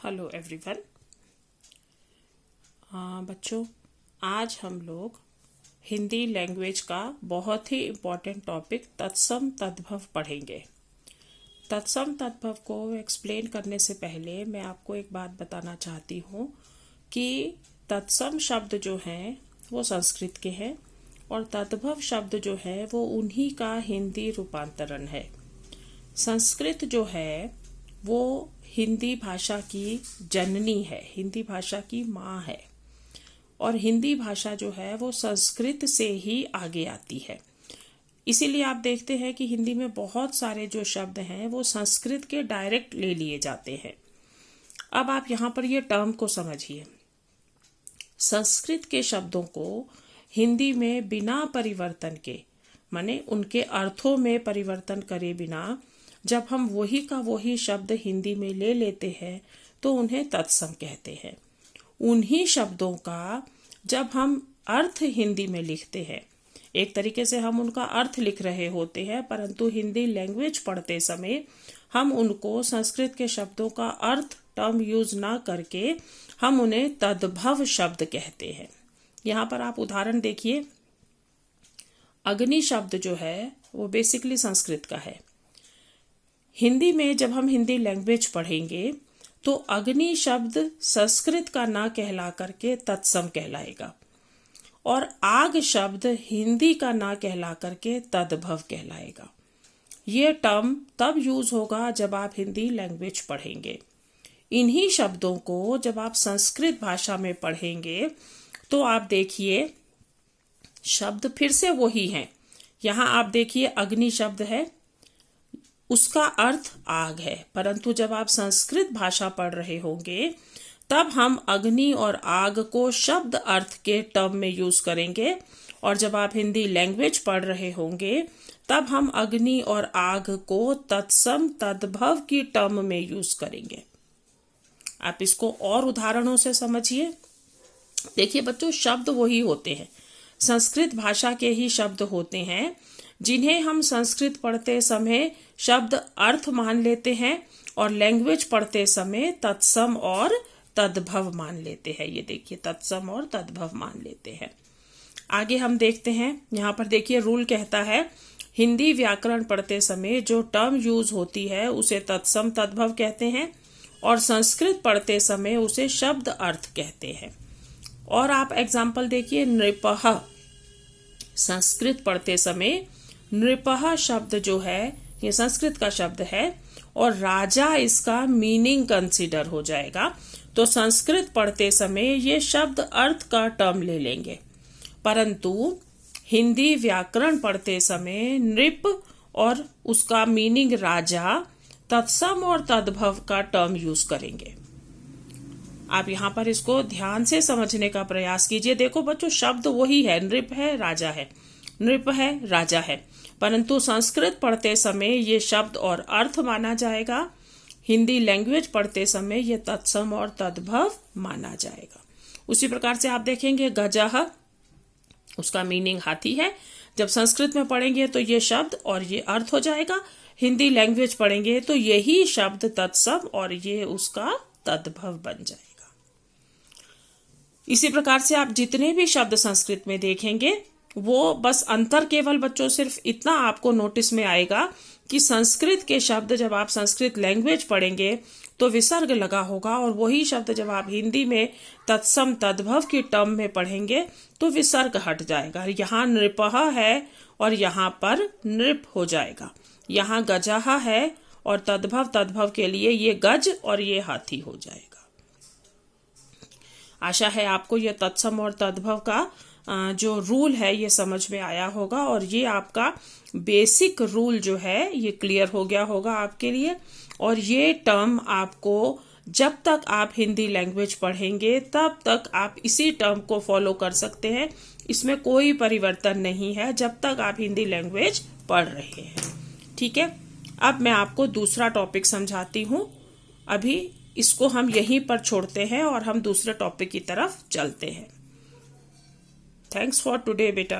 Hello everyone. बच्चों, आज हम लोग हिंदी लैंग्वेज का बहुत ही इम्पोर्टेंट टॉपिक तत्सम तद्भव पढ़ेंगे। तत्सम तद्भव को एक्सप्लेन करने से पहले मैं आपको एक बात बताना चाहती हूँ कि तत्सम शब्द जो हैं वो संस्कृत के हैं और तद्भव शब्द जो है वो उन्हीं का हिंदी रूपांतरण है। संस्कृत जो है वो हिंदी भाषा की जननी है, हिंदी भाषा की माँ है और हिंदी भाषा जो है वो संस्कृत से ही आगे आती है। इसीलिए आप देखते हैं कि हिंदी में बहुत सारे जो शब्द हैं वो संस्कृत के डायरेक्ट ले लिए जाते हैं। अब आप यहाँ पर ये टर्म को समझिए। संस्कृत के शब्दों को हिंदी में बिना परिवर्तन के, माने उनके अर्थों में परिवर्तन करे बिना, जब हम वही का वही शब्द हिंदी में ले लेते हैं तो उन्हें तत्सम कहते हैं। उन्हीं शब्दों का जब हम अर्थ हिंदी में लिखते हैं, एक तरीके से हम उनका अर्थ लिख रहे होते हैं, परंतु हिंदी लैंग्वेज पढ़ते समय हम उनको संस्कृत के शब्दों का अर्थ टर्म यूज ना करके हम उन्हें तद्भव शब्द कहते हैं। यहाँ पर आप उदाहरण देखिए। अग्नि शब्द जो है वो बेसिकली संस्कृत का है। हिंदी में जब हम हिंदी लैंग्वेज पढ़ेंगे तो अग्नि शब्द संस्कृत का ना कहला करके तत्सम कहलाएगा और आग शब्द हिंदी का ना कहला करके तद्भव कहलाएगा। ये टर्म तब यूज होगा जब आप हिंदी लैंग्वेज पढ़ेंगे। इन्हीं शब्दों को जब आप संस्कृत भाषा में पढ़ेंगे तो आप देखिए शब्द फिर से वही हैं। यहाँ आप देखिए अग्नि शब्द है, उसका अर्थ आग है, परंतु जब आप संस्कृत भाषा पढ़ रहे होंगे तब हम अग्नि और आग को शब्द अर्थ के टर्म में यूज करेंगे और जब आप हिंदी लैंग्वेज पढ़ रहे होंगे तब हम अग्नि और आग को तत्सम तद्भव की टर्म में यूज करेंगे। आप इसको और उदाहरणों से समझिए। देखिए बच्चों, शब्द वही होते हैं, संस्कृत भाषा के ही शब्द होते हैं जिन्हें हम संस्कृत पढ़ते समय शब्द अर्थ मान लेते हैं और लैंग्वेज पढ़ते समय तत्सम और तद्भव मान लेते हैं। ये देखिए, तत्सम और तद्भव मान लेते हैं। आगे हम देखते हैं। यहाँ पर देखिए रूल कहता है हिंदी व्याकरण पढ़ते समय जो टर्म यूज होती है उसे तत्सम तद्भव कहते हैं और संस्कृत पढ़ते समय उसे शब्द अर्थ कहते हैं। और आप एग्जाम्पल देखिए, नृपः, संस्कृत पढ़ते समय नृपः शब्द जो है ये संस्कृत का शब्द है और राजा इसका मीनिंग कंसीडर हो जाएगा, तो संस्कृत पढ़ते समय ये शब्द अर्थ का टर्म ले लेंगे, परंतु हिंदी व्याकरण पढ़ते समय नृप और उसका मीनिंग राजा तत्सम और तद्भव का टर्म यूज करेंगे। आप यहाँ पर इसको ध्यान से समझने का प्रयास कीजिए। देखो बच्चों, शब्द वही है, नृप है, राजा है, नृप है, राजा है, परंतु संस्कृत पढ़ते समय ये शब्द और अर्थ माना जाएगा, हिंदी लैंग्वेज पढ़ते समय ये तत्सम और तद्भव माना जाएगा। उसी प्रकार से आप देखेंगे गजः, उसका मीनिंग हाथी है, जब संस्कृत में पढ़ेंगे तो ये शब्द और ये अर्थ हो जाएगा, हिंदी लैंग्वेज पढ़ेंगे तो यही शब्द तत्सम और ये उसका तद्भव बन जाएगा। इसी प्रकार से आप जितने भी शब्द संस्कृत में देखेंगे वो बस अंतर केवल बच्चों सिर्फ इतना आपको नोटिस में आएगा कि संस्कृत के शब्द जब आप संस्कृत लैंग्वेज पढ़ेंगे तो विसर्ग लगा होगा और वही शब्द जब आप हिंदी में तत्सम तद्भव की टर्म में पढ़ेंगे तो विसर्ग हट जाएगा। यहाँ नृपः है और यहाँ पर नृप हो जाएगा, यहाँ गजः है और तद्भव के लिए ये गज और ये हाथी हो जाएगा। आशा है आपको ये तत्सम और तद्भव का जो रूल है ये समझ में आया होगा और ये आपका बेसिक रूल जो है ये क्लियर हो गया होगा आपके लिए। और ये टर्म आपको जब तक आप हिंदी लैंग्वेज पढ़ेंगे तब तक आप इसी टर्म को फॉलो कर सकते हैं, इसमें कोई परिवर्तन नहीं है जब तक आप हिंदी लैंग्वेज पढ़ रहे हैं। ठीक है, अब मैं आपको दूसरा टॉपिक समझाती हूँ। अभी इसको हम यहीं पर छोड़ते हैं और हम दूसरे टॉपिक की तरफ चलते हैं। थैंक्स फॉर टुडे बेटा।